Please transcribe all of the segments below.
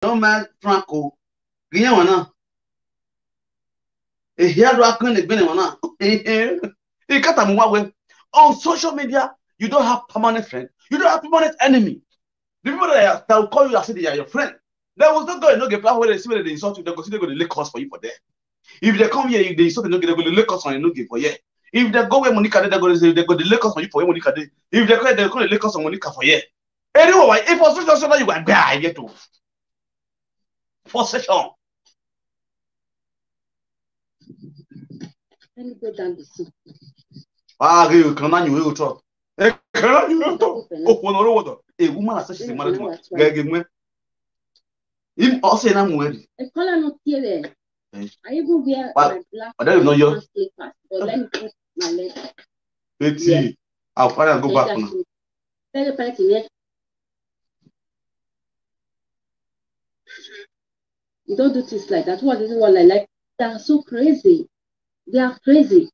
don't mind Franco. Rien wana. E here do akun ne gbene wana. E kata mu wawe. On social media, you don't have permanent friend. You don't have permanent enemy. The people that will call you and say they are your friend. They will not go and not get plan where they see whether they insult you. They go see they go to lay cost for you for there. If they come here, if they insult you, they go to lay cost on you, no give for here. If they go where Monica, they go to lay cost on you for where Monica. If they go to lay cost on Monica for here. Anyway, if for social you go buy here too. For session. Let me go down the sea. You cannot you will talk. Cannot you talk? Oh, no, what? A woman has such a management. Him also in a way. A color not here. I even wear my black. I don't know your. But let me put my leg. Let's see. I'll find and go back now. Tell the party. You don't do things like that. What is what I like? They are so crazy. They are crazy.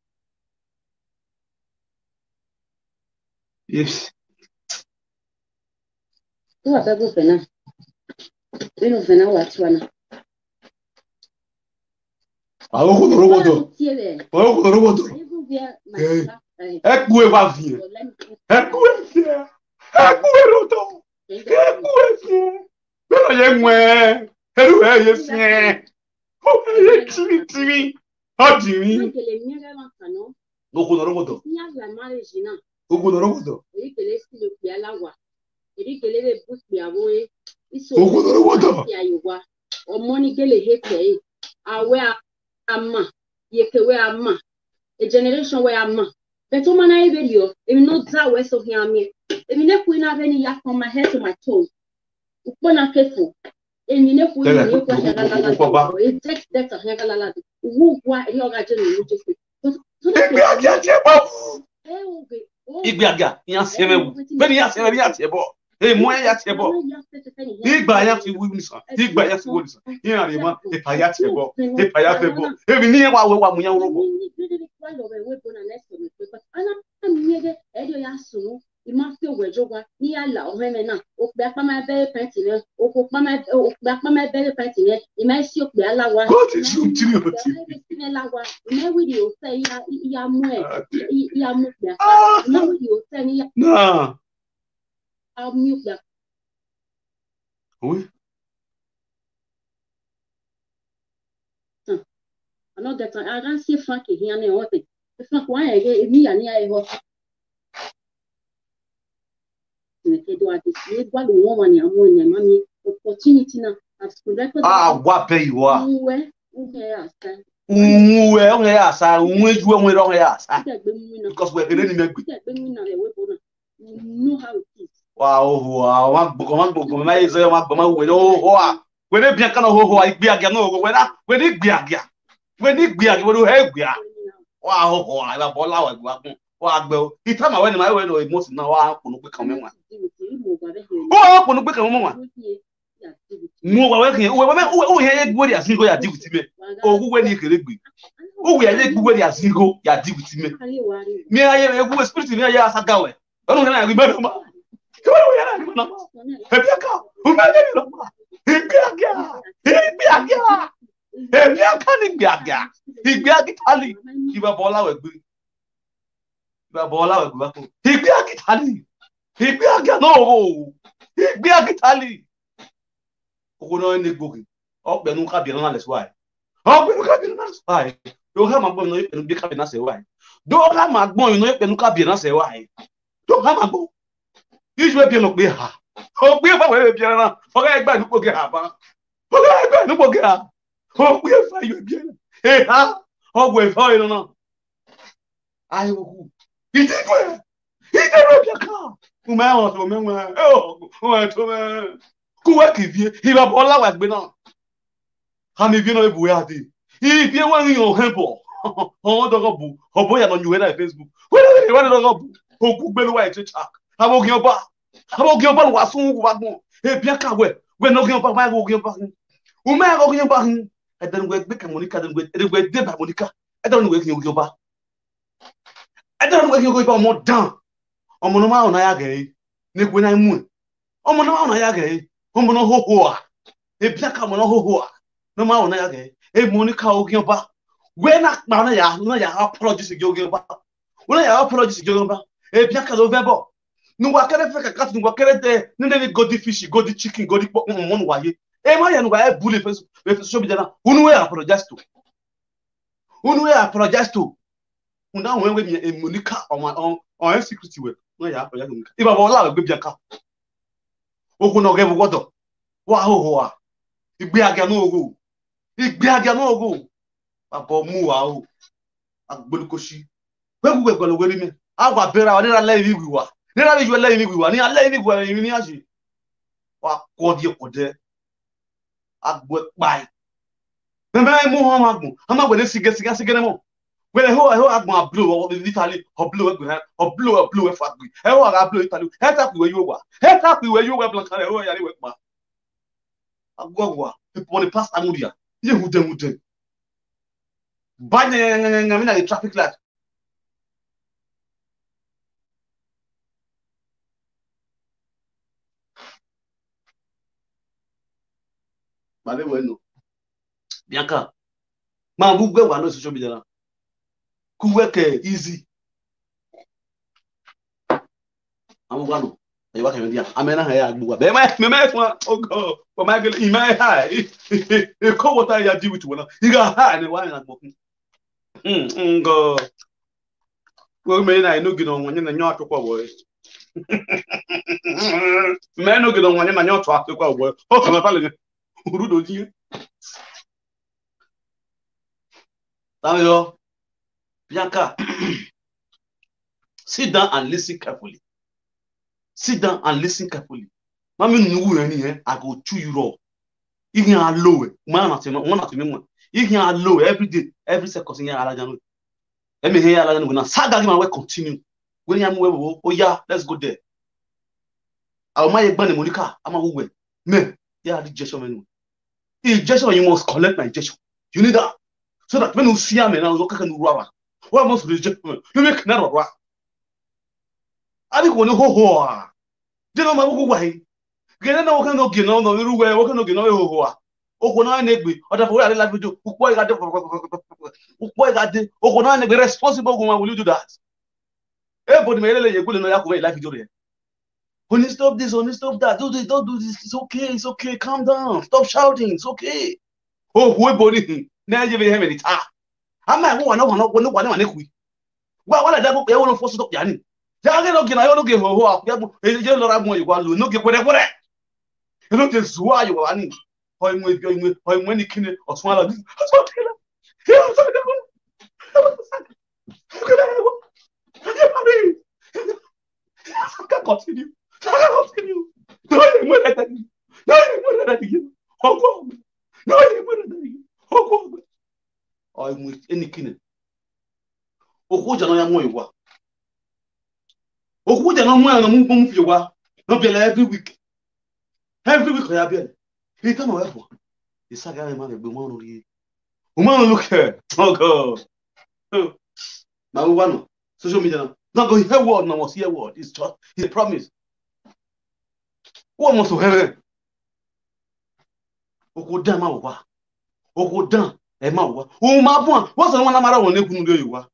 Yes. Tu vas pas go fena. We no fena what one. Alô, roboto. Alô, roboto. É cué vazia. É cué. É cué roto. É cué. Pero ye mwe. Eru ye sie. O ye timi. O timi. Oko no roboto. Oko no roboto. Oko no roboto. Money gele heke awe ama yekewe ama a generation where ama but man I video if not that west of here me if you never have any yak from my head to my toes upona careful and you never it takes that to hang la who what you got to just Igbiaga yan se me be ni yan se me yan se bo mo ya se bo igba ya fi wi nisan igba ya fi wo nisan yan re ma e pa ya se bo e pa ya fe bo e bi ni yan wa mu yan robo Imafio wejogwa ni ala oheme na okpe apama bele penti ne okpe apama bele penti ne imaisi okpe alawa what is you tiri o ti ne lawa ime video se ya mu ya mu pe ime video se ni ya na amu pe oui another time I can see Frank here na what it's not why I me ya ni ai ho opportunity now. What pay you are? Because we're going to know how it is. Wow, when it be a kind of ho, I be again over when it be again. When it be again, wow, I have all our Wow, he time I went my way or most now. I couldn't become one. Oh, I couldn't become one. More working. Oh, here, what you think you with me? Oh, when you could be. Oh, we are like where you think you did with me. Me, I am a spirit in your ass. I don't know. I remember. Come on, have you come? Who made it? Bola wa gba igbe agitali no igbe agitali oko no ni gbogi o pe nu ka bi na le so ai o pe nu ka bi na so ai do ha ma gbon no pe nu bi ka bi na se wa ai do ha ma gbon no pe nu ka bi na se wa ai do ha ma gbon iju pe no pe ha o pe fa we bi na o ga gba nu gbogi ha ba o ga gba nu gbogi ha o pe fa yo bi na ha o gwe fa yo na ai wo He did your car. Who may want to me? Oh, to me. Who work if you? He will all like Benon. How many of you know if we are the? If you want your help, oh, dog, oh, boy, I'm on you at Facebook. Where are the dog? Oh, good belly white chuck. How about your bar? How about your bar? Was soon what more? Hey, Bianca, we're not going back. Who may I go your back? I don't wait, big Monica, and wait, dead Monica. I don't wait your bar. I don't know you go more down. Omonoma ona ya gay. Nekwe na imu. Omonoma ona ya gay. Omono ho ho. e bien ka mo no ho no ma wona ya ge e Monica ogi ba we na pa na ya apology se ogi ba wona ya apology se ogi ba e bien ka do vebo no wa kere fe ka kat no wa kere de ne godi fish godi chicken godi po mo no wa ye e ma ya no wa e bully face so bi jana unu we apologize to una we mi Monica on security we no ya apologize Monica iba bo la gbe bien ka ogun no ge wodo wa ho igbe aga no ogo babo mu wa o agbolukoshi gbegbe lo weri mi agwa bera wa nira le iwi wa nira bi ju le iwi wa ni ale iwi wa ni aji wa ko di ko de agbo pai bembe mu ho ma gbo de sige ne mo wele ho agbon ablo o Italy oblo egbe oblo e fa gbe e ho aga ablo Italy e ta ku we yo wa blanca e ho ya ni we pa agwa people the past amudia ye hude banye ngamina the traffic light bale we no bianca ma bu gbe wa no social media ku work easy amu wa no e wa kan dia amena ha ya agbu wa be me fun ogo for my girl in my high e ko water ya di with one you got high and why na gbo ngo we me na no gi no wonye na nyo atokwa boy me no gi no wonye na nyo atokwa boy o kan pale urudo ji Samuel Bianca sit down and listen carefully mami nuwu yani I go chew you raw if you are low man na te me if you are low every day every second you are alaja no let me hear alaja no na saga gi man we continue when you am we oh yeah let's go there I ma ye gban Monica ama wo we me yeah the gesture me no injection you must collect my injection you need that so that when you see am na zo kaka no ruwa what must reject me you make na ruwa abi ko no ho ah je no ma wo wai gele na wo kan no gino no ru we wo kan no gino we ho ah oko na na egbe oda for we la video upo igade oko na na responsible go will you do that everybody me lele ye gule no ya ko we live video re honey stop this honey stop that don't do this it's okay calm down stop shouting it's okay oh we body na je be he me ta ama wo na ku wa la da go e wo force to ya ni ja ge no gina yo no ge ho ya bu e je lo ra mo igwa lu no ge kwere e no ge zuwa yo wa ni ho imwe ni kine osun ala continue no ye mo na di hoko o imwe eni kine oku ja no ya mo igwa oku ja no mo ya no mu fi igwa no be every week ya be he come away for he saga ma be mo no ri o ma look here oh god na we want social media not go hear word no must hear word it's just he promise what must to hear oku dan ma wa oku dan e ma wa o ma bon what's the one na mara won ekunu do yiwa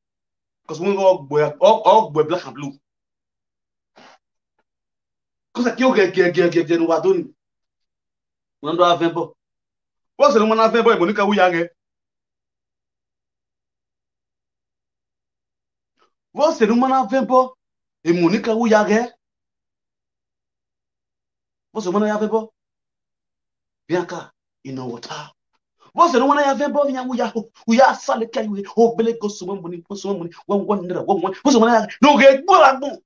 because we go gbo black and blue because aqui o ge no wadoni mando avembo what's the one na avembo e Monica wu ya ge você não mana vembo e Monica wu ya ge você mana ya vembo Bianca ino wota você não mana ya vembo nya wu ya sale kai we o bele go so moni won ndra won você mana ya no ge gbora gbo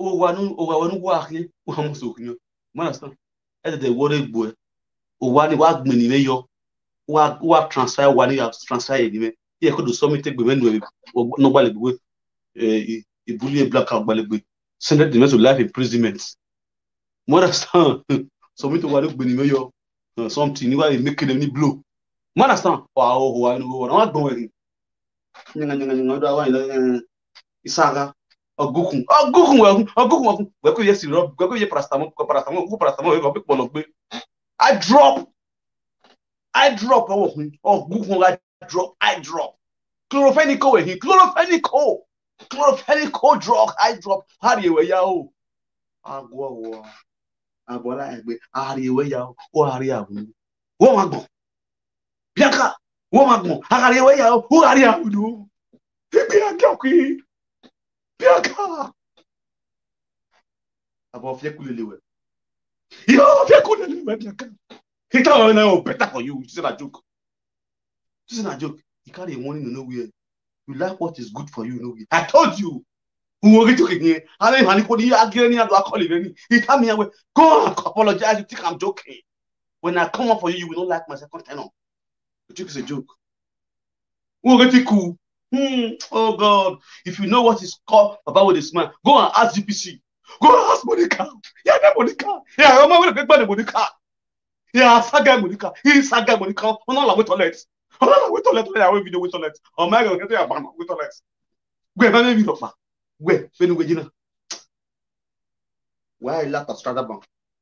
o wa nu wa ke o ha muso kunyo mana stand e de wore gbo o wa ni wa gbin ni meyo wa transfer wa ni transfer ye ni me ye ko do submit gbe menu no gbale gbe ibuli black out gbale gbe send the to life imprisonment mana stand submit wa ni gbe ni meyo something ni wa make them ni blow mana stand wa no wa gbon we nyanga do wa isaga Ogukun we yes syrup, we ye paracetamol, we polo gbe. I drop Ogukun I drop. Chloramphenicol drug I drop. Hariwe ya o. Agwo Agbola egbe hariwe ya o hari abu. Wo magbon. Bianca, wo magbon. Hariwe ya o hari abu. Bianca ki. Bianca. Abo fie kulelewe. Yo fie kulelewe Bianca. He tell me better for you. This is a joke. You carry money no nowhere. You like what is good for you, no? I told you. Who are you talking here? I mean, honey, you are getting out of call it. He tell me, go and apologize. You think I'm joking? When I come up for you, you will not like my second tenor. The joke is a joke. Who are you cool? Oh God! If you know what is called about with this man, go and ask GPC. Go and ask Monica. Yeah, Monica. Yeah, I'm going to get Monica. Yeah, Saga Monica. He Saga Monica. On all the toilets. We toilet, we video with toilet. Oh my God, get your bang with toilet. Where my video fa? Where? When we dinner? Why lot of strada bang?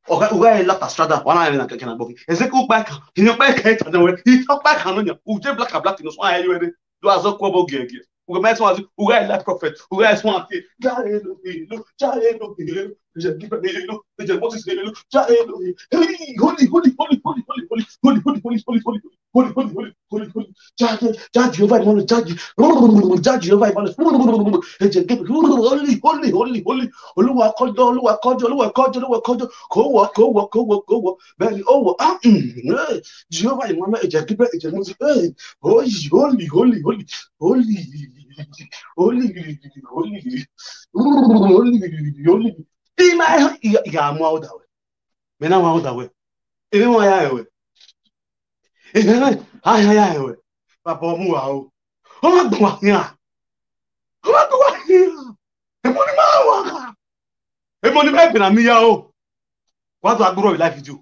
Okay, why lot of strada? One I can book. Is it go back? He no back head and the he talk back on you. Who black no why are you ready? Do as a quabo gig. Who met one who I like prophet, who has one thing. What is holy. Judge Jehovah, judge Jehovah, holy. Olúwa kọjọ, kó wọ, bẹ́ẹ̀ni ó wọ, Jehovah ìmọ̀lẹ́ ẹ̀jẹ̀ gbígbẹ́ ẹ̀jẹ̀ mọ́tì, holy. Ìmọ̀ ìyá àmọ́ àwòdàwẹ̀, mẹ́nà àwọn àwòdàwẹ̀, èmi wọn yá ẹ̀wẹ̀, àyà ẹ̀wẹ̀, bàbá ọmú wa o, ọmọ gbọ̀n wà ní à, èmo ni máa wà ká, èmo ni bẹ́ẹ̀ bìnà mi yá o, wàá tó agbóró ìlà fídíò,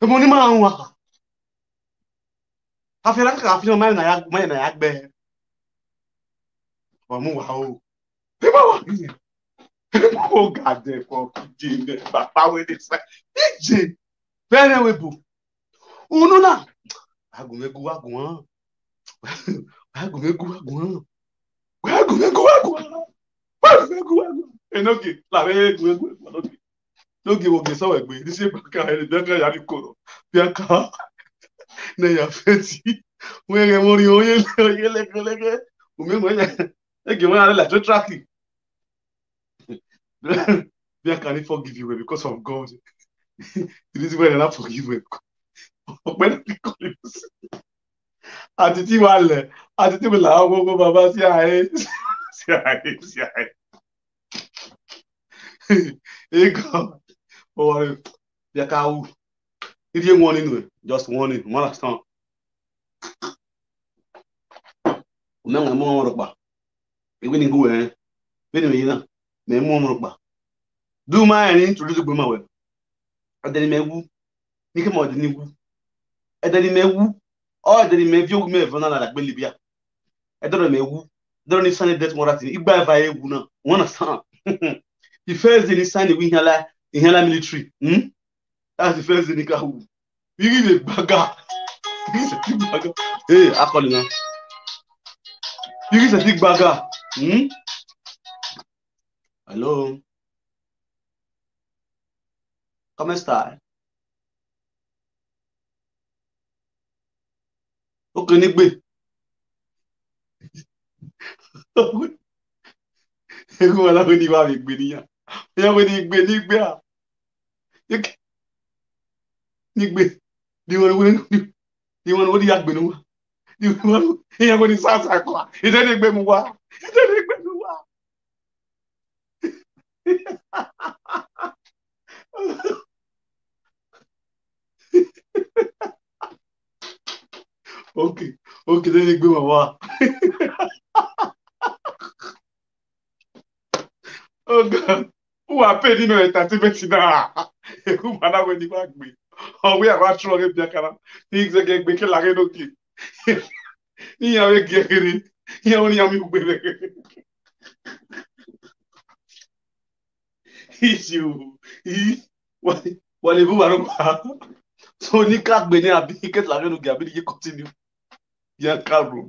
èmo ni máa wà ká, àfihàn kàkà àfihàn máa nà yà gbẹ, ọmú wa o, èmo wà ní à. Oh God, Jane, Papa, with this, Jane, very well. Uno na, agumegu. Enoki, la agumegu. No give up so egbe. This is Bianca, Bianca ya likoro. Bianca, na ya feti. Where mori oyele. Umemo ege mo ala to track. Bianca can forgive you because of God. It is when I forgive you. When I call you, àti tí làwọn gbogbo bàbá sí ààyè. Ego, or Bianca, if you want anyway, just warning, one last time. Umanga mo roba. Ewe ni go eh. Beni na. Me mo roba. Do my introduce go ma we. Adeni mewu. Ni ke mo de ni wu. Adeni mewu. O adeni me vi ogun me evona la gbe libia. Edoro mewu. Edoro ni sane death morati. Igba eva ewu na. One understand. The first day ni sane we inhala military. That's the first day ni ka wu. Bigi the baga. Bigi se big baga. Hey, akoli na. Bigi se big baga. Hello. Come stai? Okay, nigbe. Ego ala we ni wa mi gbe niyan. Ya we ni gbe a. Nigbe. Di won wo di agbe nu wa. Di won ya go ni sa kwa. Ise ni gbe mu wa. Okay, then you go wa. Oh God, who are paid no entertainment na? Who mana we ni wa gbe? Oh, we are ratro ge Bianca. Ni ze ge gbe ke la ge no ki. Ni ya we ge ni. Ya oni ya mi gbe. Issue. Voulez-vous voir? So ni crack bene abi qu'est-ce la reine gabi qui continue. Il y a un carreau.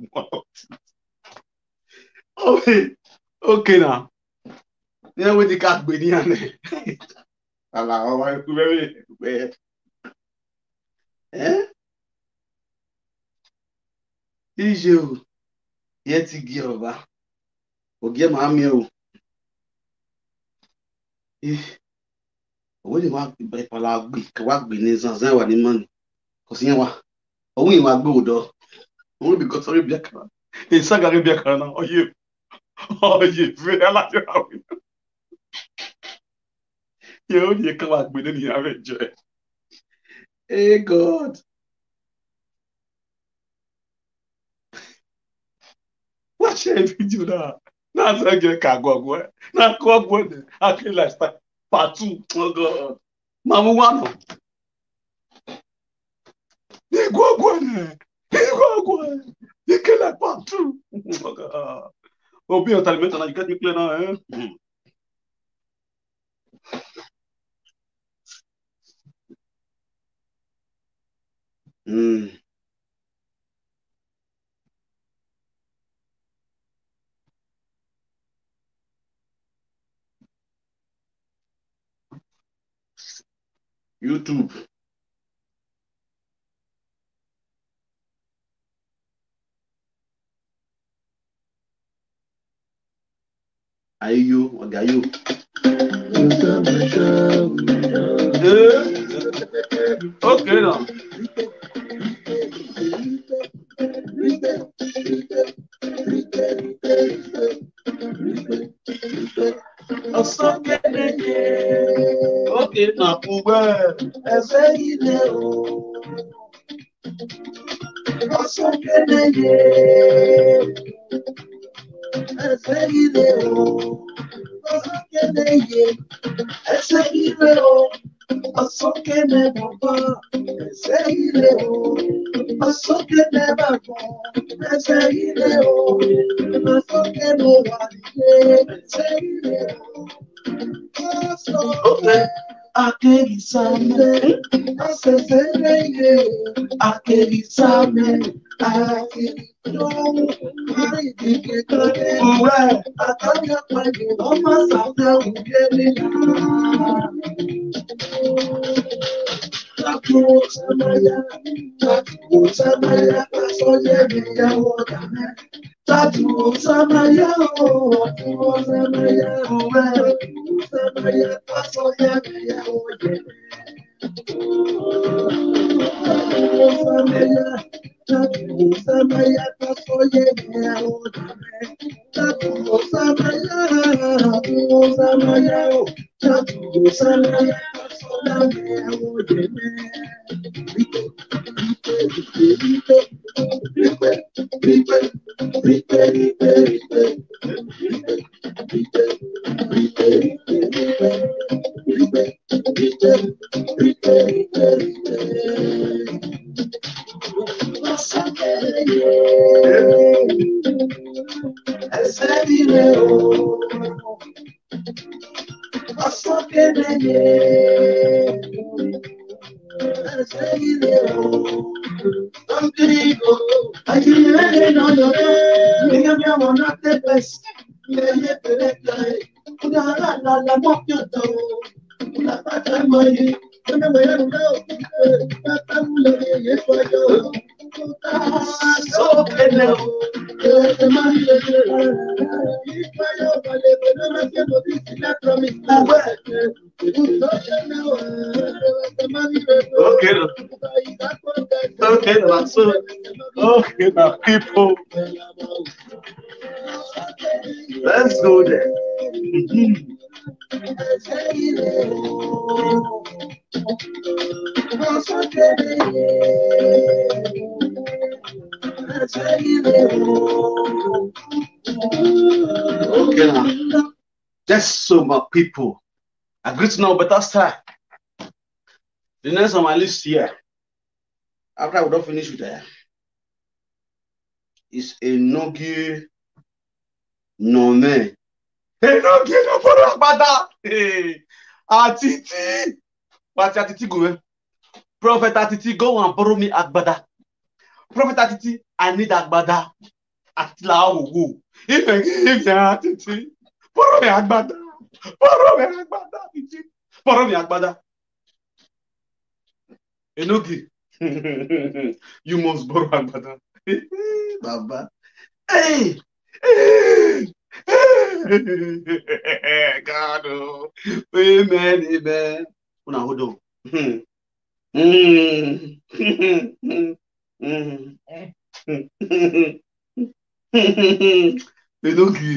Okay. Okay now. Yeah, we the crack bene ane. Allah, on va couper. Hein? Issue. Yet gi over. Ogie ma mi o. Owó ni wàá ìpàlà gbé wàá gbé ní zanzan wà ní mọ́ni kò sí yẹn wà owó yìí wàá gbé òdò owó bí kò sọ́rí bí ẹ̀ka ìságàrí bí ẹ̀ka náà ọyẹ fẹ́rẹ́ láti rà wí. Yẹ ó ní ẹ̀ka wàá gbé nínú ìyá rẹ̀ jẹ́. Hey God. Wọ́n ṣe fídíò náà náà sẹ́gẹ̀ ká gbọ̀gbọ̀ ẹ̀ náà kọ́ gbọ́dọ̀ akéwì lifestyle part 2 oh God. Màá mú wà náà. Igwagwa. Ikele part 2. Obi on t'allume maintenant, you get me clear now, hein? YouTube. Ayo, Agayo. Okay now. Okay now, Uber. Aquele sabe, aquele sabe, Okay, now people, let's go there. Okay, now, just so my people, I greet now better start. The next on my list here, after I would have finished with that, is a Nogi Nome Enoki no borrow agbada. Atiti. But Atiti go. Prophet Atiti, go and borrow me agbada. Prophet Atiti, I need agbada. Atila go. If Atiti, borrow me agbada. Borrow me agbada. Atiti, borrow me agbada. Enoki, you must borrow agbada. Baba. Hey. God, oh. Amen, amen. Una hold on. Enoki.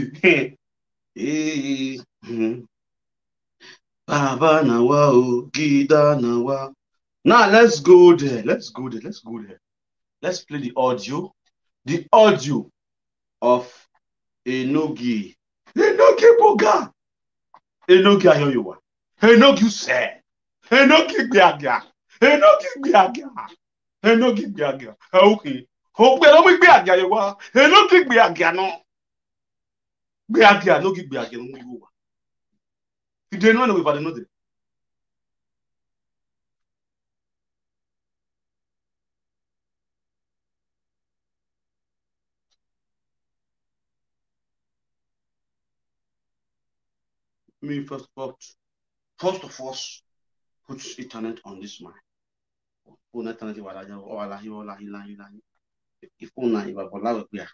Baba nawa o, Gida nawa. Now let's go there. Let's go there. Let's go there. Let's play the audio. The audio of Enoki. Enoki Boga. Enoki Ayoyowa. Enoki Se. Enoki Biaga. Enoki Biaga. Enoki Biaga. Okay. Hope we don't be Biaga. Enoki Biaga no. Biaga. Enoki Biaga no. You didn't know we've had another. Me first of all, put internet on this man. Put internet if una iba por lado ya.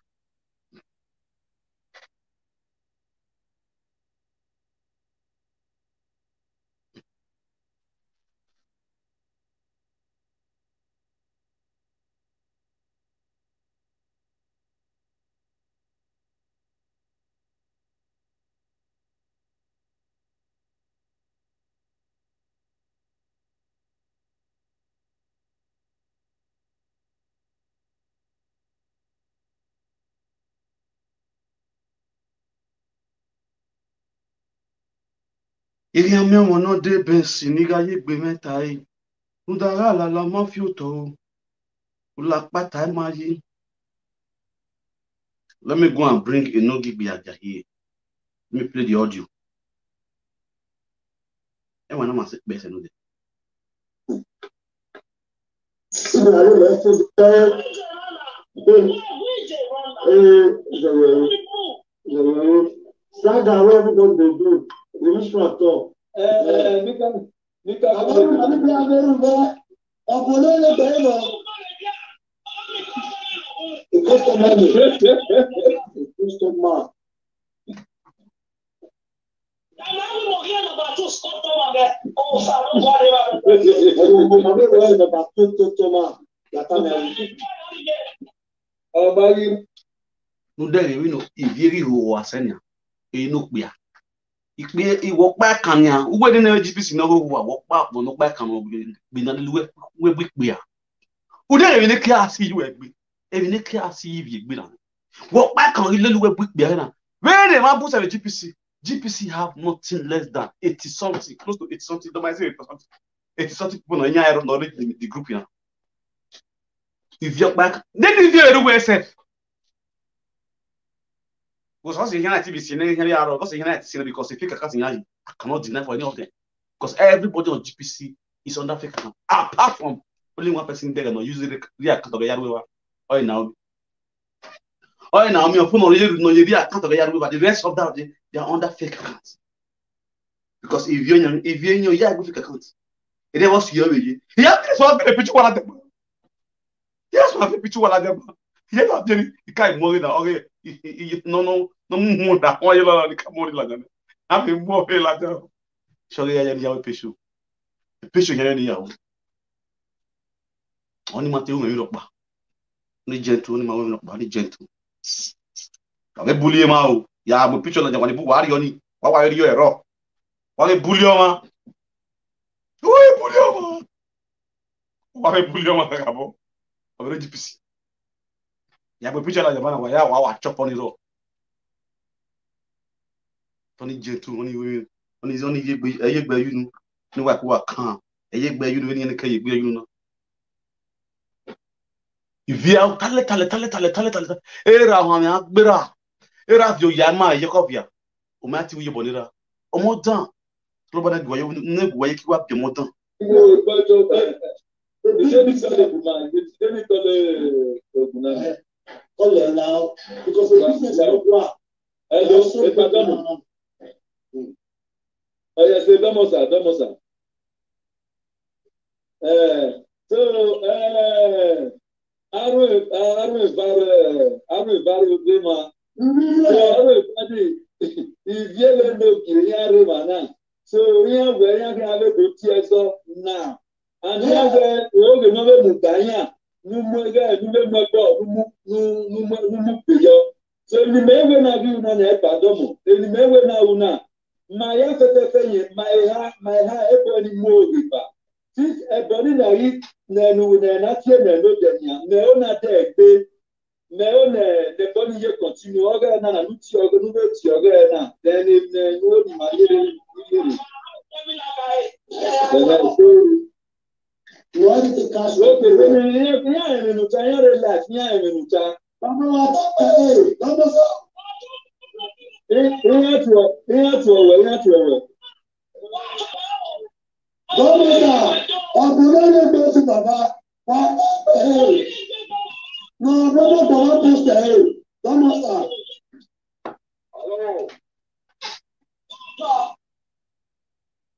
Il y a même mon de bensi ni ga yegbe meta yi. Udara la ma fi oto. Ula pata ma yi. Let me go and bring Enoki Biaga here. Let me play the audio. E wana ma se bese no de. Saga, where everybody they do. We need to talk. No dere we no iviri ho asenya. E no pia. Ipe iwo pa kan ya. Ugbe de na GPC na ho wo pa no pa kan no bi na luwe we bi pia. Udere we ne class yi we gbe. E we ne class yi bi gbe na. Wo pa kan ile luwe bi pia na. Where they ma boost the GPC have nothing less than 80 something, close to 80 something. Don't mind say 80 something. 80 something people no nya ero knowledge the group here. If you're back, then if you're everywhere safe. Because once you hear that TBC, then you hear it because you hear that because if fake account I cannot deny for any of them. Because everybody on GPC is under fake account. Apart from only one person there and using the account of the Yarwe. Oh now. Oh now me phone no the account of the Yarwe, but the rest of that they are under fake accounts. Because if you're in your fake account, it was your way. He has to be a picture one of them. Yes, I have a picture one of them. He not doing the kind of money that okay. No more that why you don't come money like that. I'm in more like that. Sorry, I am your picture. The picture here in the only Matthew may look back. Only gentle, only my women look back, gentle. I'm bully ma. Ya, my picture like one book. Why are you? Why are you a rock? Why bully ma? Why bully ma? Why bully ma? Kabo. I'm GPC. Ya, my picture like one. Why I chop on it all. Only gentle, only women. Only ye you know. No wa ko kan. Ye gba you know ni kan ye gba you know. Ivia tale. Era ho mi agbera. Era yo ya ma ye ko bia. o ma ti wi bonira o mo dan lo ba na gwaye ne gwaye ki wa bi mo dan now because the business I don't want. Oh yes, Damosa. So Arwe Varu Dema. So Arwe Vadi, if you know Kiriya Romana, so we are where you have a good tears now. And here the old number Mutanya, Numuga, Numuga, so you may win a view on a padomo, and you may win a una. My after my everybody more river. Since a body like Nanu, not yet, no, Neona deck, Neona, the body you continue, organ and Nuti organ, then if they know my little. You want to cash Okay, I'm in Utah, relax, I'm in Utah.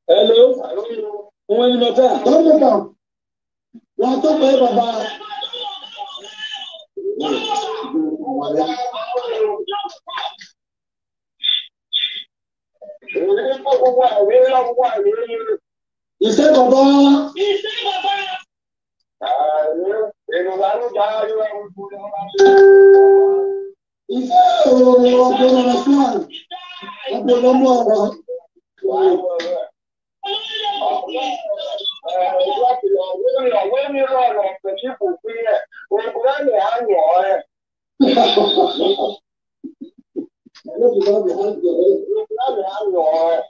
Hello? When you not You said, Baba.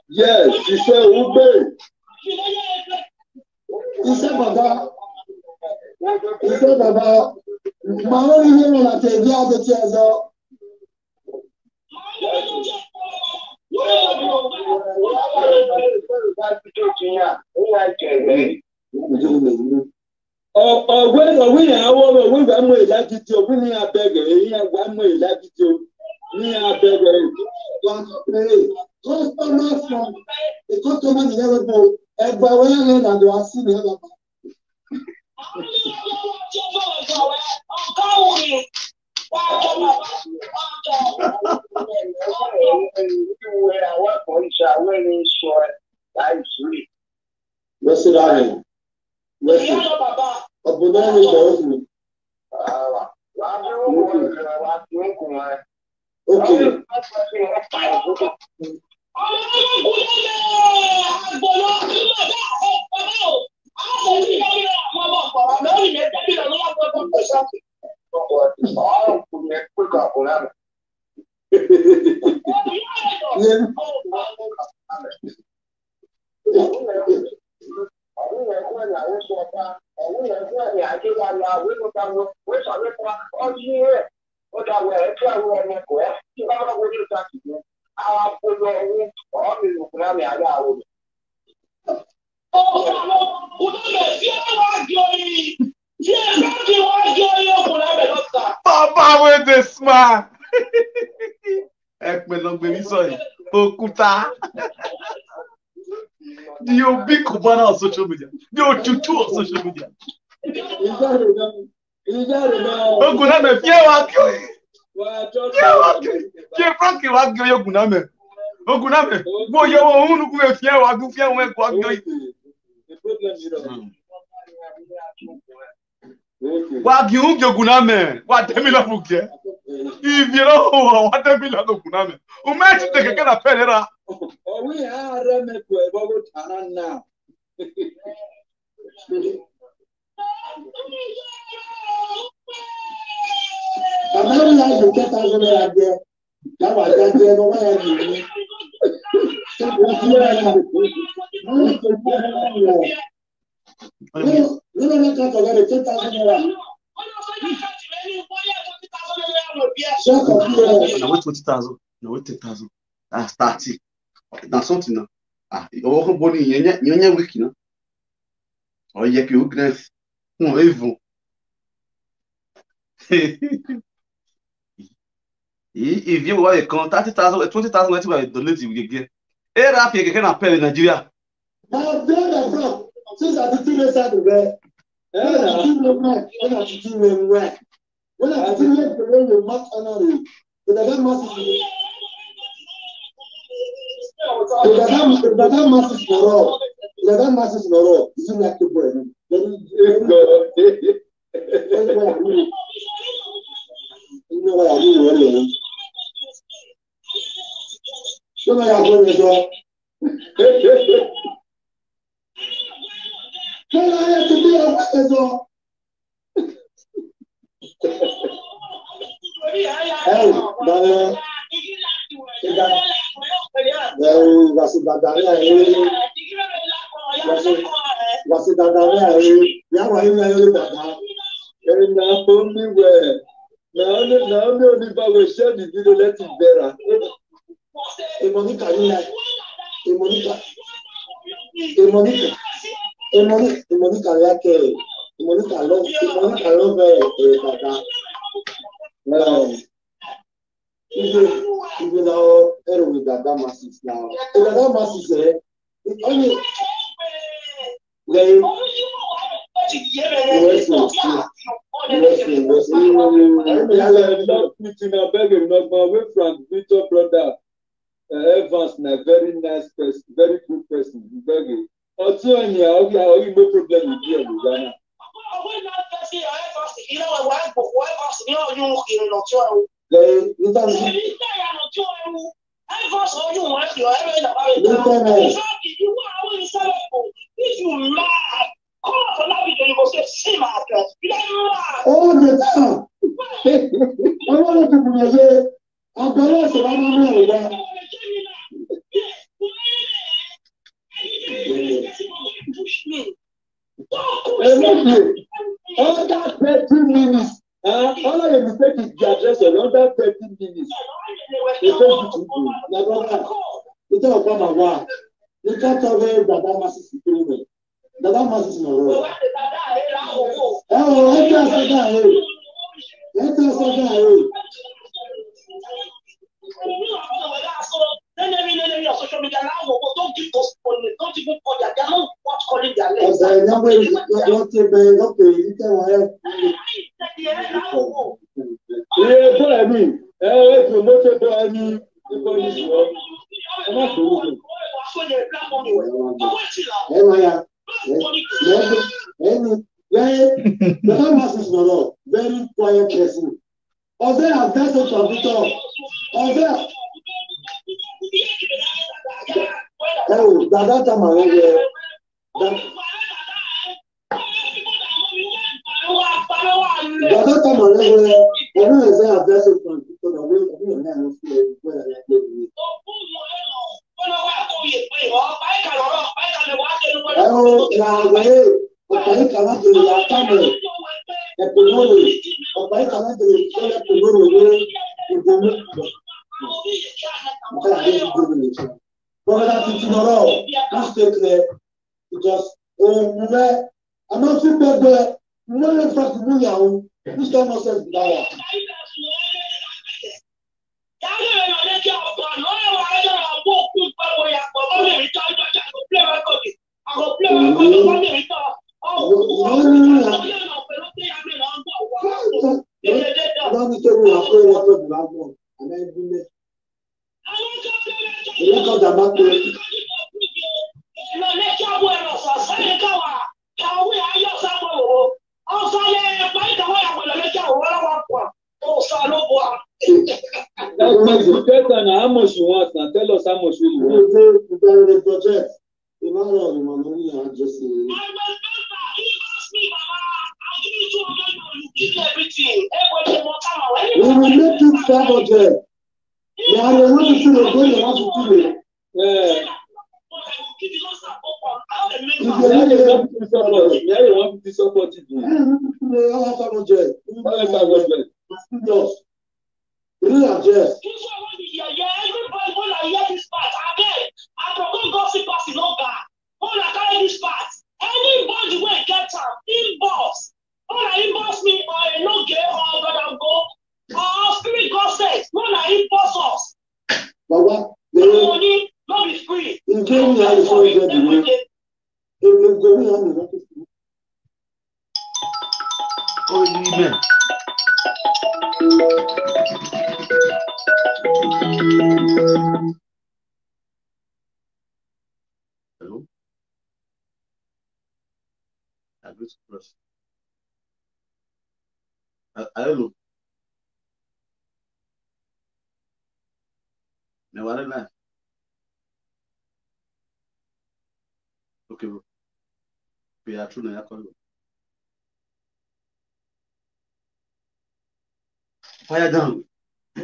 Yes, you said Ube. He said, Baba. He said, Baba. My only name on the other chairs are. When I want to like it, when I beg it, one way like it, me I beg it. Customer from the customer never go. Everywhere and you are seeing the What's it on? What's it? Okay. Papa with the smile. Okuta. The big Kubana on social media. The tutu on social media. Oguname, Frankie Wagyo Oguname. Oguname, boy, you won't go if you are going to Wagyu Oguname. What the Mila Buke? If you know what the Mila Oguname, who match the Kakana Pedera. We are a now. I'm not like the 10,000 there. That was that there. No way. No, can't forget the 10,000. No, 20,000. No, 10,000. à starter dans son temps ah on va bon il y a wiki non on y a que au grand on est bon il vient voir les comptes 30,000 20,000 tu vas donner tu gagner et là puis quelqu'un appelle Nigeria Now, then, the front, since I did this side of the when I did the work, when I did the work, when I did the way you must honor it, the other masses, the other masses for all, the other masses for all, is it like the boy? You know what I do, really? You know what I do, really? Tell her to be a witness. Monica like Monica love even now with that masses now. That masses only Evans, a very nice person, very good person, very. Also, no problem with you, Ghana. all the time. I want to say, I'm going to know. All that 13 minutes, all I have to take is the address of that 13 minutes. You can't come and walk. You can't tell me that that masses is killing me. That masses is not wrong. Oh, I can't say that. I can't say that. Social media now, don't give those don't even call their they're not what calling their legs. Yeah, what I mean. Promoted by any very quiet person. Or they have done such a bit or they oh, that time I that time I don't say I've done such a bit of oh, now I cannot do that. Because I'm not too bad, but no in fact, this kind of sense. How much you want now? Tell us how much you want. The project. The man of the money and just we will make it 500. They are the ones who are going to want to do it. everybody when I hear this part, again, I forgot gossip pass no bad. When I carry this part, anybody will get am, inbox. When I inbox me, or no get or brother go, or spirit God says, when I inbox us. But what? No money, no be free. In game, you have to get the way. If go, we have to get Oh, amen. Hello? I agree to press. Hello? Me wale na. Okay, bro. We are true na ya call. Fire down. Mo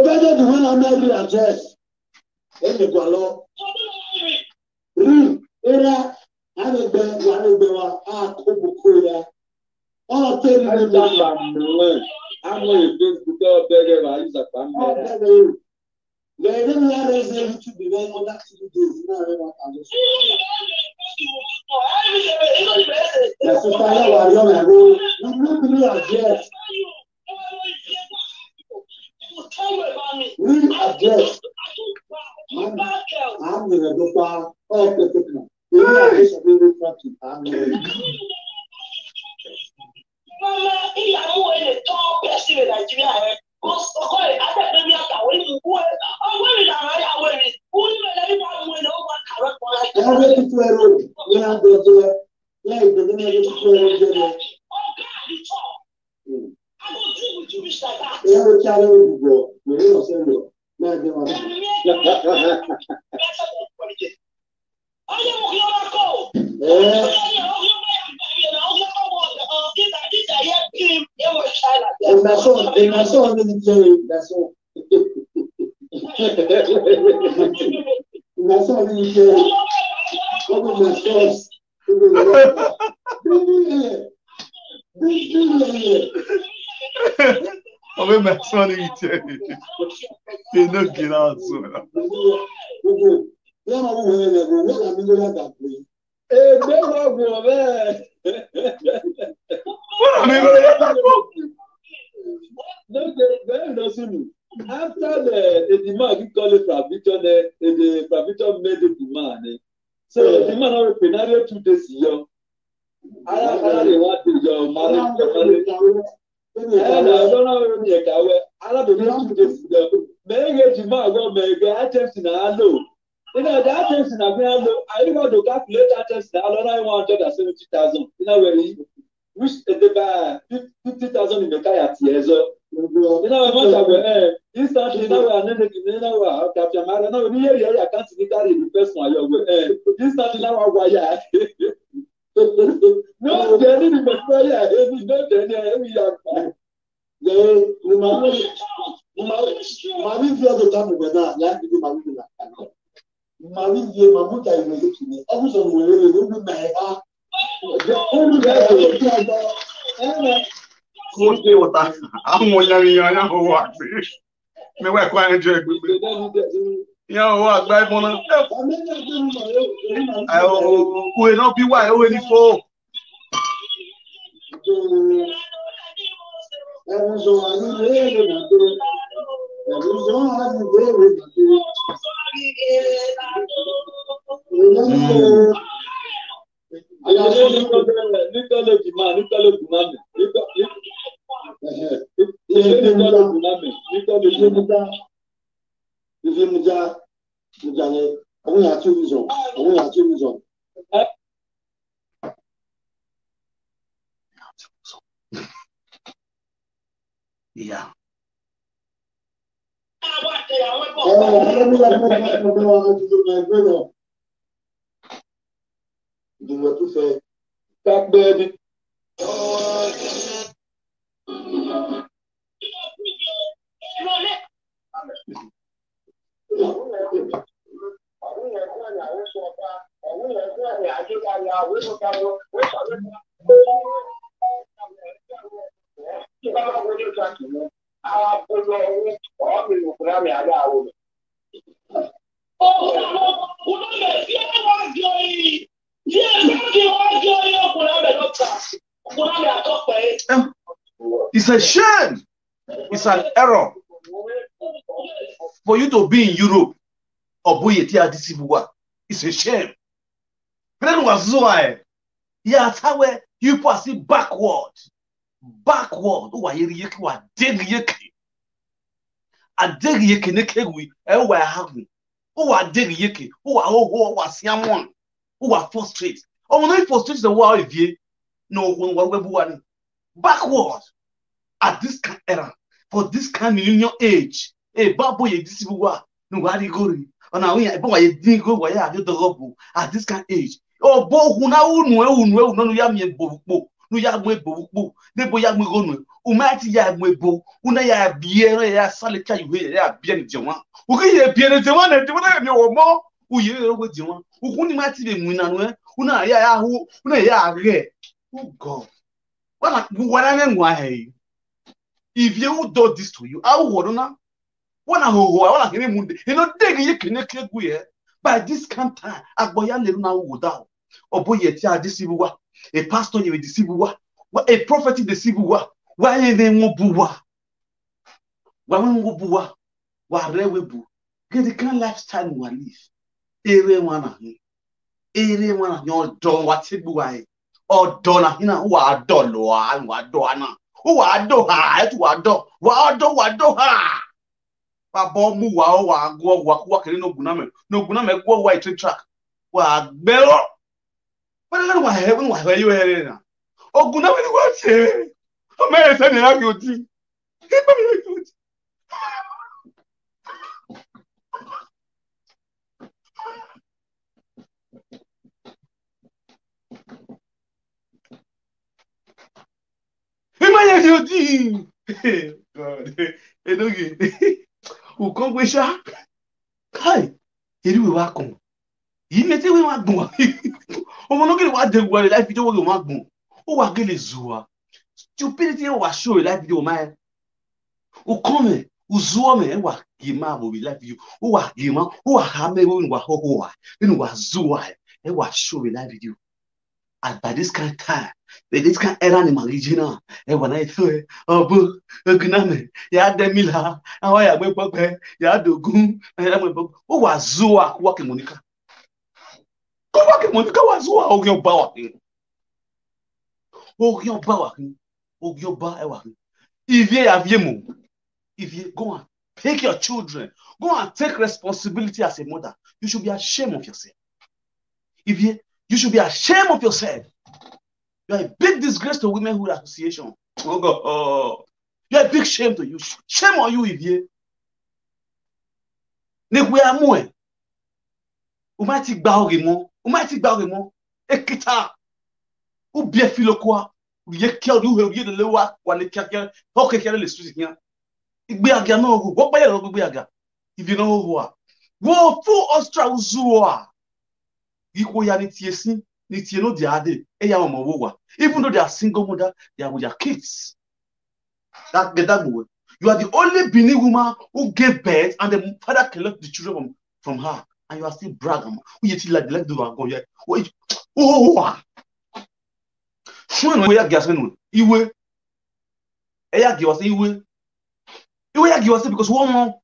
fẹ́ jẹ́ ìwé náà mẹ́rin address. Ẹnì kan lọ. Rí eré àgbègbè wa á kó gbogbo rẹ̀. Ọ̀rọ̀ tẹ́lẹ̀ ní ìlú. Àwọn Facebook bẹ̀rẹ̀ wà ìsàpá mẹ́rin. Lẹ́yìn ní ara ẹsẹ̀ YouTube rẹ̀ ọ̀dà tí ó dé ìsìn náà rẹ̀ wà kàlẹ́. Ẹ̀sìn sáyà wà yọ̀ mẹ́rin. Ní address. Rí address. I'm going to go far. Oh, particular. Rí address of every country. I'm going to Mama, ìyàwó ẹni tó bẹ́ẹ̀ sí Nàìjíríà rẹ̀. Ọkọ rẹ̀ adẹ́gbẹ́ bí àtàwọn ènìyàn kú ẹ̀. Ọgbọ́n mi làwọn ayáwó rẹ̀. Ó ní bẹ̀rẹ̀ nípa àwọn ènìyàn ó wà kàwé kan láì. I have to do it. We have to do it. Yeah, but then I have to do it. Ọ̀gá àdìtọ̀. I go deal with you like that. Yeah, we carry it, bro. We don't say no. No, I don't want to. Ọyẹ́ mo kí ọba kọ́. My son didn't tell you. That's all. My son didn't tell you. What was my source? Oh, my son, he no get out so. After the demand, we call it the provision made the demand. So the man have a penalty 2 days here. I don't want to go married. I don't know if you I don't know 2 days here. May the man go make attempts in a low. You know, the attempts in a low. I want to calculate attempts in a low. I want 170,000. You know where he which they buy 50,000 in the car years. You know, I want to instantly now and then you know capture my no near here I can't see the first one you instantly now wire. No, they didn't before yeah, every no then every The Mami via the time with that, like the Mami via Mamuta in the kitchen. Also, we will be the only guy. Kó dé wọ́ta, àwọn yanriyan yà wọ́n wà pé mẹ́wàá ẹ̀kọ́ ẹ̀jọ́ ẹgbẹ̀gbẹ̀. Yà wọ́n wà gbá ẹ̀fọn náà. Kò iná bí wà ẹ̀wọ́ ní fó. Yeah. It's a shame. It's an error for you to be in Europe or boy it's a shame. Then was why how you pass it backward. Who are you dig yeki? A dig yeki nekewi, who are having, who are dig yeki, who are someone, who are frustrated. Oh, no, frustrated the world if you know one backward at this era for this kind of union age. A babu ye disibuwa, no wadi gori. On a way, boy, you didn't go where I did the robo at this kind of age. Oh, bo who now no yam bo. No yagwe bo, nebo yagwe gonu, umati yagwe bo, una ya biere ya salika you ya bien jama. Uki ye bien jama na jama na wo uye ro jama. Ukuni mati be mwina no, una ya hu, una ya re. Oh God. What I mean why? If you do this to you, I would not. What I want to hear, you know, they can by this kind of time, Agboya Leruna would out. Or boy, deceive a pastor, you deceive a prophet, deceive why they won't bua. Why won't bua? Why they will boo? Get the kind of lifestyle we live. Everyone, your door, what's it boy? Or donna, you know, who are dollar and what donna. Who are do ha? What do ha? Babo mu wa go wa kere no guname go white track wa gbero but then why you here na o guname ni wa se o me se ni la goti God o kan gbe sha kai eri we wa kan yi me ti we wa gbon o mo no gele wa de gwa life video we ma gbon o wa gele zuwa stupidity wa show life video ma o come o zuwa me wa gima bo bi life video o wa gima o wa ha me we wa ho wa ni wa zuwa e wa show life video at by this kind of time, by this kind of era in my region, and when I saw it, oh, boo, guname, ya demila, and why I went back, ya do goon, and I went back. Who was Zua walking Monica? Go walking Monica was Zua, oh, your bower. Oh, your bower. Oh, your bower. If you have yemu, if you go and pick your children, go and take responsibility as a mother, you should be ashamed of yourself. If you should be ashamed of yourself. You are a big disgrace to Womenhood Association. Oh God. Oh. You are a big shame to you. Shame on you, Ivie. Negwe amwe. Umati gbaorimo. Umati gbaorimo. Ekita. Ou bien filo kwa. Ou ye kia du he de lewa kwa le kia. Hoke kia le street nya. Igbe aga no go. Wo pa ye lo gbe aga. Ivie no ho. Wo fu Austra uzuwa. Equal yanity, no diade, even though they are single mother, they are with their kids. That way. You are the only Benin woman who gave birth and the father collect the children from her, and you are still bragging. Who you like the go here? Oh, we are gasping. Iwe, Eya give us Iwe. Iwe give us because one.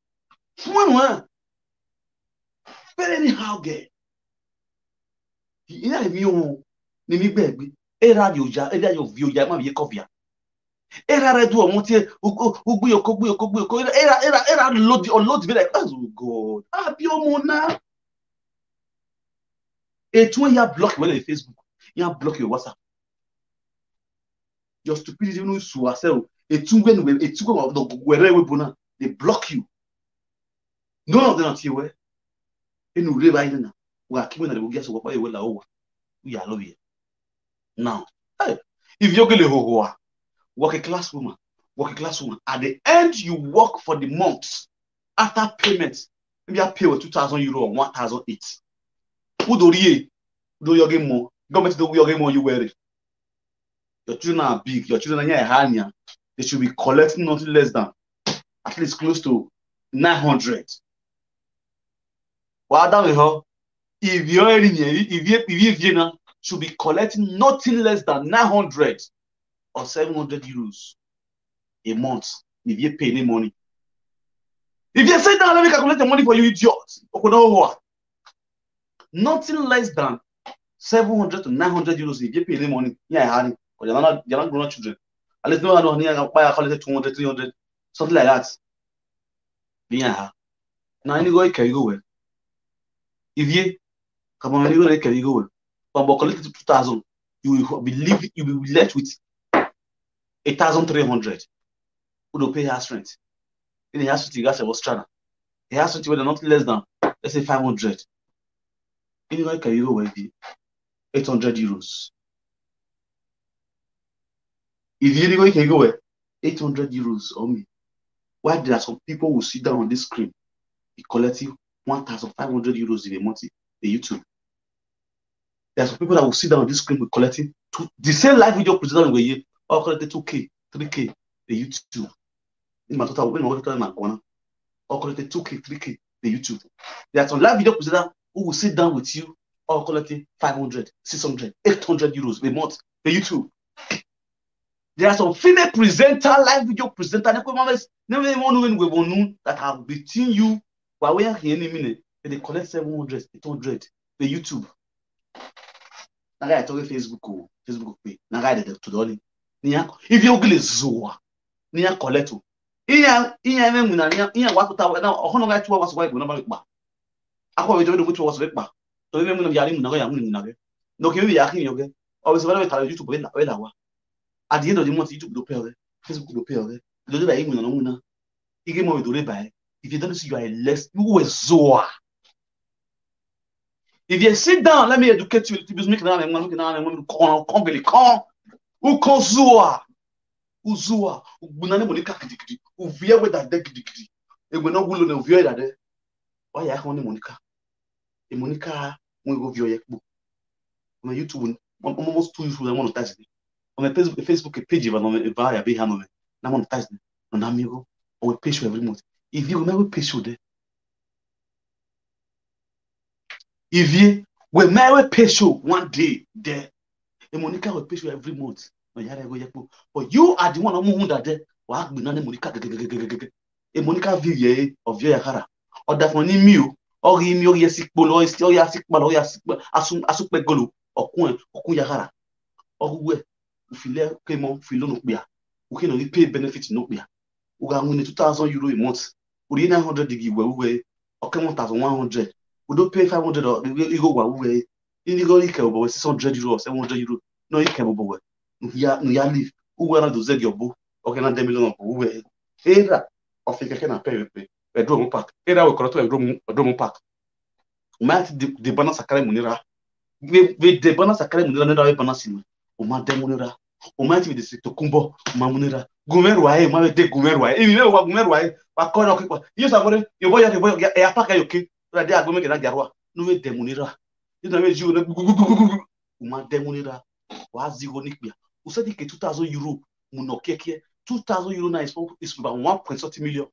But anyhow, get. Ina mi o ni mi gbegbe era yo ma bi kofia era re do omo ti ogbe yoko era load be like oh God abi omo na etun ya block when Facebook ya block your WhatsApp your stupidity no su asel etun do were we bona they block you none of them not here enu re ba ina wa kimi na le bugia so kwa ewe la owa we are love now hey, if you go ho working class woman at the end you work for the months after payment maybe I pay with €2,000 or 1,008 who do you get more government do you get more you wear it your children are big your children are here they should be collecting nothing less than at least close to 900 well down here if you should be collecting nothing less than 900 or 700 euros. a month. If you pay any money. If you say down, let me calculate the money for you, idiots. Nothing less than 700 to 900 euros if you pay any money. Yeah, honey. Because you're not grown children. At least no one here buy a college 200, 300, something like that. Yeah. Now you can go with. If you come on, you can go with. But collect 2,000, you will be left with 8,300. Who don't pay house rent? In the house rent, you guys was trying. The house rent were not less than, let's say, 500. Anyway, can you go with 800 euros? If you can go with 800 euros on me, why there are some people who sit down on this screen, they collect you 1,500 euros in a month, the YouTube. There are some people that will sit down on this screen with collecting the same live video presenter where you all collected 2K, 3K, the YouTube. In my total, when I was my corner, all collected 2K, 3K, the YouTube. There are some live video presenter who will sit down with you, all collecting 500, 600, 800 euros a month, the YouTube. There are some female presenter, live video presenter, that have between you while we are here in a minute, and they collect 700, 800, the YouTube. Naga itoke Facebook pay. Naga de to doli. If you go zoa, niya collect. Iya me na iya wa to ta na ohono ga tuwa waso wa ibu na ba gba. Akwa we do go tuwa waso gba. To me mu na yari mu na ga ya mu ni na ge. No ke we ya kin yo ge. Always when we tell YouTube we la wa. At the end of the month YouTube do pay ge. Facebook do pay ge. Do le ba yi mu na mu na. Ige mo we do le ba. If you don't see you are less, you we zoa. If you sit down, let me educate you. You make now Uzua, Bunane Monica Kidiki, Uvia with that deck. It will not will of that day. Why I only Monica? A Monica will go via book. On YouTube, almost 2 years I monetize it. On a Facebook page, if I'm via Beham, I monetize it. On Amigo, or we pay you every month. If you never pay you there. If you will marry pay you one day there, a Monica will pay you every month. But you are the one who that there. What be none Monica? A Monica view of your Yahara. Or that one in you, or him your yasic bolo, or still yasic balo, asuk golo, or Kuyahara. Or where Philip came on Philonopia, who can only pay benefits no beer. Who are winning 2,000 euro a month. Who 900 to give away, or come 1,100. We don't pay 500 or you go away. In the go capable 600 euros, 700 euros. No, you capable. No, live. Who were not to zeg your book, or cannot 10 million of who were. Era of a can pay a drum pack. Era will correct a drum pack. Mat the Banas Academy Munira. With the Banas Academy Munira Banasim. Uma Demunira. Umati with the Sito Kumbo, Mamunira. Gumerway, my de Gumerway. If you know what Gumerway, what corner people. Yes, I want your boy a pack a kid. They are going to get a no way demunira. You know, you Uma demunira was the Onikbia. Who said 2,000 euro, Munokeke, 2,000 euro now is about 1.30 million.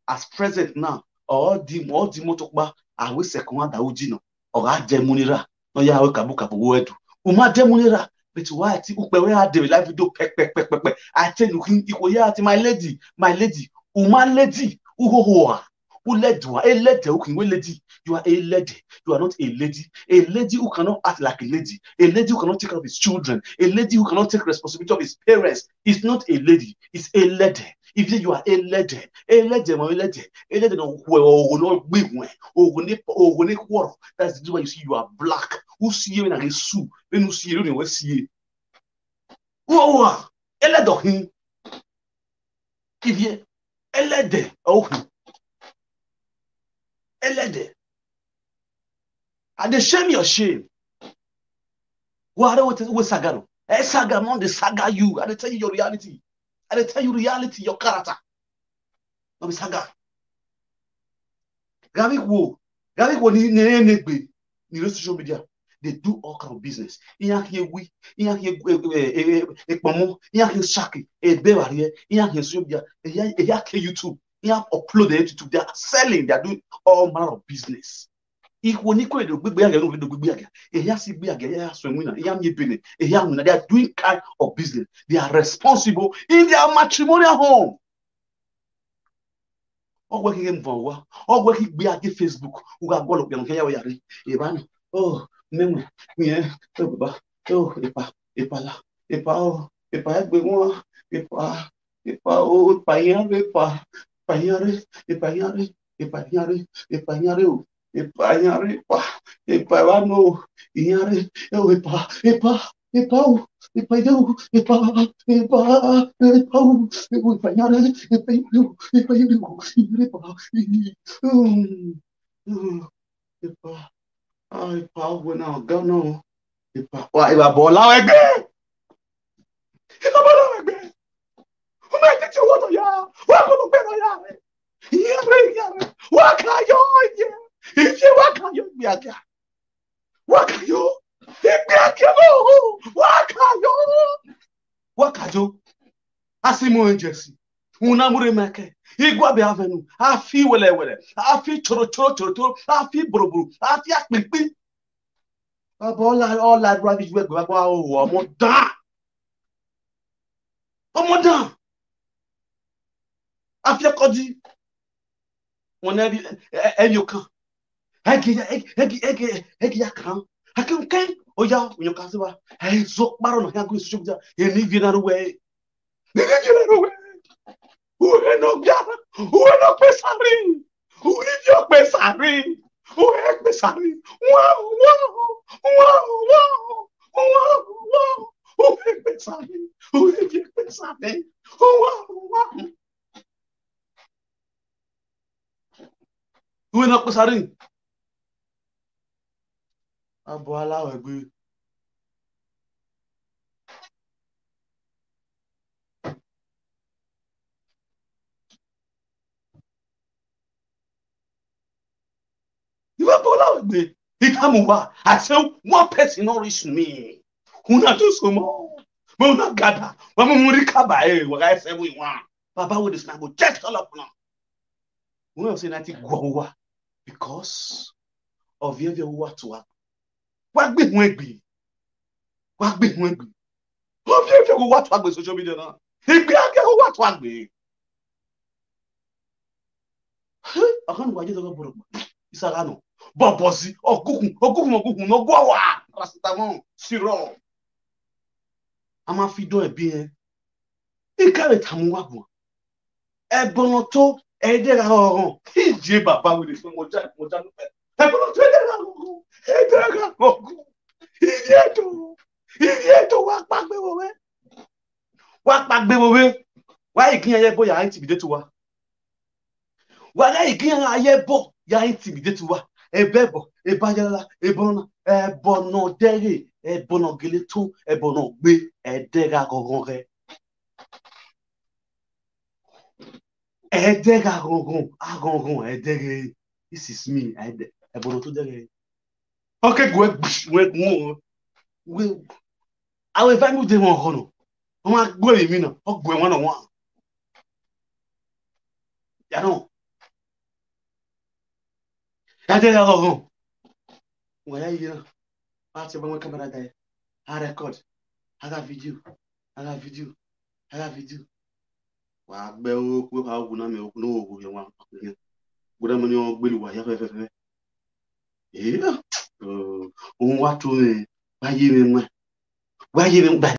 As present now, all the motokba are with second Daujino or demunira. No, ya kabuka word. Uma demunira, but why I did live video peck. I tell you, my lady, Uma lady, who led you? A lady who can lady. You are a lady. You are not a lady. A lady who cannot act like a lady. A lady who cannot take care of his children. A lady who cannot take responsibility of his parents. It's not a lady. It's a lady. If you are a lady, no big one. That's the why you see you are black. Who see you in a soup? When you see you in a see. Whoa, a lady. If you a lady, oh. Elede. And they shame your shame. What are we sagano? Saga, not the saga you. I tell you your reality. I tell you reality, your character. No be saga. Gavi wo ni social media. They do all kind of business. Shaki, social media, YouTube. They have uploaded to YouTube. They are selling. They are doing all manner of business. They are doing kind of business. They are responsible in their matrimonial home. ogwe ki mvonwa ogwe ki gbe ake Facebook uga golo pe nkan ya yare e ba no oh memu yen o baba oh epa la epa egbe won epa o pa yan epa yare o epa wa no yare o epa o Wakajo asimo njesi una mure make igwa be avenu afi wele afi choro afi boroboro afi akpinkpin all that rubbish we gba wa o omodan afi akodi won eri okan egi ya kan akan oya onyo kan se wa zo paro na kan go so joja eni vi na ruwe uwe no pesari uwe yo pesari uwe pesari wow uwe pesari wow uwe no pesari abo alawe gbe I say one person not reach me. Who not do so more? But not gather. But we recover. What I say we want. Baba with this now go just all up now. We have seen that go because of your what to work. What big won't be? What big won't be? Of your go what work with social media now? If we are go what work be? I can't watch it over. It's a rano. Bobosi okukun no gwa wa paracetamol syrup ama fi do ebi en ikare tamu wa bo e bono to e de ra orun ije baba we de so mo ja no pe e bono to e de ra orun iye to wa pagbe wo we wa ikin aye bo ya intimidate wa ikin aye bo ya intimidate wa ebebo ebajala ebona ebono dere ebono geleto ebono gbe edega gogon re edega gogon edere this is me ebono to dere okay we awe value de won hono won agbo emi na ogbo won na won ya no edega gogon waya yira ati ba won camera guy I record I got video wa gbe o ku ha ogun na me ogun no ogun ye wa gbọ́dọ̀ mo ni o gbelu wa ya fefe ohun wa to wa ye mi gba